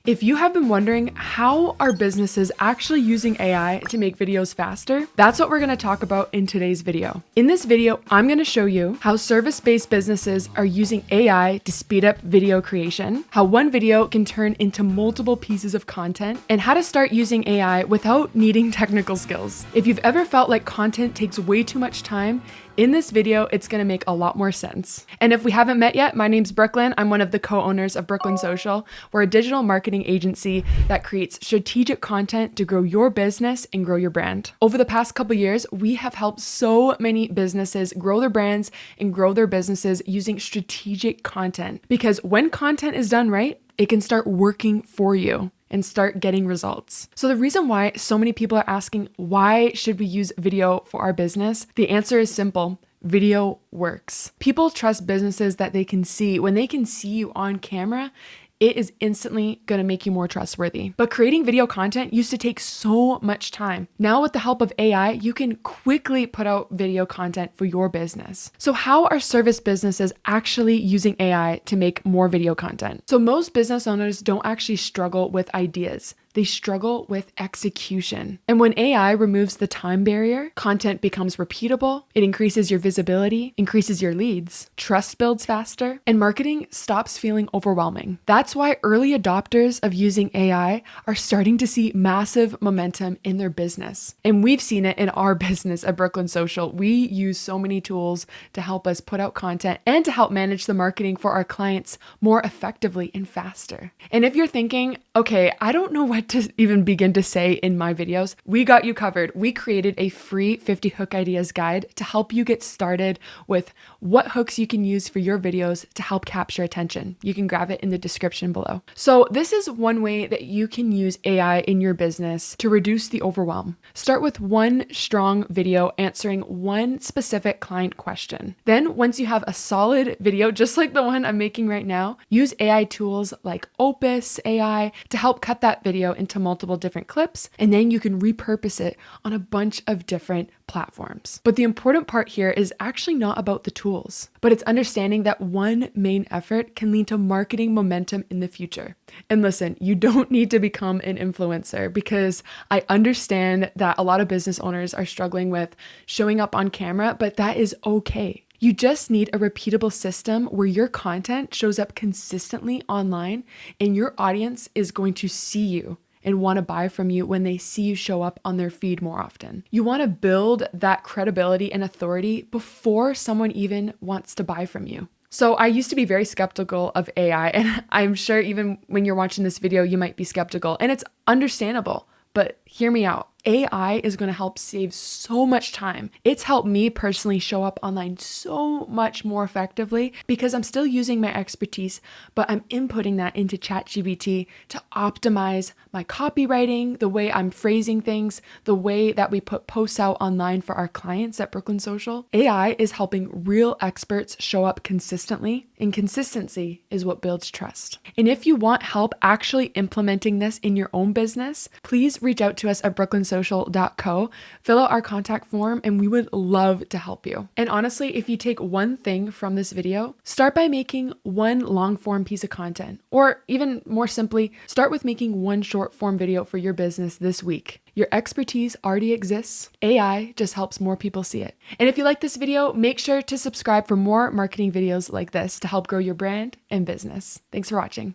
If you have been wondering how are businesses actually using AI to make videos faster, that's what we're going to talk about in today's video. In this video, I'm going to show you how service-based businesses are using AI to speed up video creation, how one video can turn into multiple pieces of content, and how to start using AI without needing technical skills. If you've ever felt like content takes way too much time, in this video, it's gonna make a lot more sense. And if we haven't met yet, my name's Brooklyn. I'm one of the co-owners of Brooklyn Social. We're a digital marketing agency that creates strategic content to grow your business and grow your brand. Over the past couple years, we have helped so many businesses grow their brands and grow their businesses using strategic content. Because when content is done right, it can start working for you and start getting results. So the reason why so many people are asking, why should we use video for our business? The answer is simple. Video works. People trust businesses that they can see. When they can see you on camera, it is instantly going to make you more trustworthy. But creating video content used to take so much time. Now with the help of AI, you can quickly put out video content for your business. So how are service businesses actually using AI to make more video content? So most business owners don't actually struggle with ideas. They struggle with execution. And when AI removes the time barrier, content becomes repeatable, it increases your visibility, increases your leads, trust builds faster, and marketing stops feeling overwhelming. That's why early adopters of using AI are starting to see massive momentum in their business. And we've seen it in our business at Brooklyn Social. We use so many tools to help us put out content and to help manage the marketing for our clients more effectively and faster. And if you're thinking, okay, I don't know what to even begin to say in my videos, we got you covered. We created a free 50 hook ideas guide to help you get started with what hooks you can use for your videos to help capture attention. You can grab it in the description below. So this is one way that you can use AI in your business to reduce the overwhelm. Start with one strong video answering one specific client question. Then once you have a solid video, just like the one I'm making right now, use AI tools like Opus AI to help cut that video into multiple different clips, and then you can repurpose it on a bunch of different platforms. But the important part here is actually not about the tools, but it's understanding that one main effort can lead to marketing momentum in the future. And listen, you don't need to become an influencer, because I understand that a lot of business owners are struggling with showing up on camera, but that is okay. You just need a repeatable system where your content shows up consistently online and your audience is going to see you and want to buy from you when they see you show up on their feed more often. You want to build that credibility and authority before someone even wants to buy from you. So I used to be very skeptical of AI, and I'm sure even when you're watching this video, you might be skeptical, and it's understandable, but hear me out. AI is going to help save so much time. It's helped me personally show up online so much more effectively because I'm still using my expertise, but I'm inputting that into ChatGPT to optimize my copywriting, the way I'm phrasing things, the way that we put posts out online for our clients at Brooklyn Social. AI is helping real experts show up consistently, and consistency is what builds trust. And if you want help actually implementing this in your own business, please reach out to us at brooklynsocial.co, fill out our contact form, and we would love to help you. And honestly, if you take one thing from this video, start by making one long form piece of content, or even more simply, start with making one short form video for your business this week. Your expertise already exists. AI just helps more people see it. And if you like this video, make sure to subscribe for more marketing videos like this to help grow your brand and business. Thanks for watching.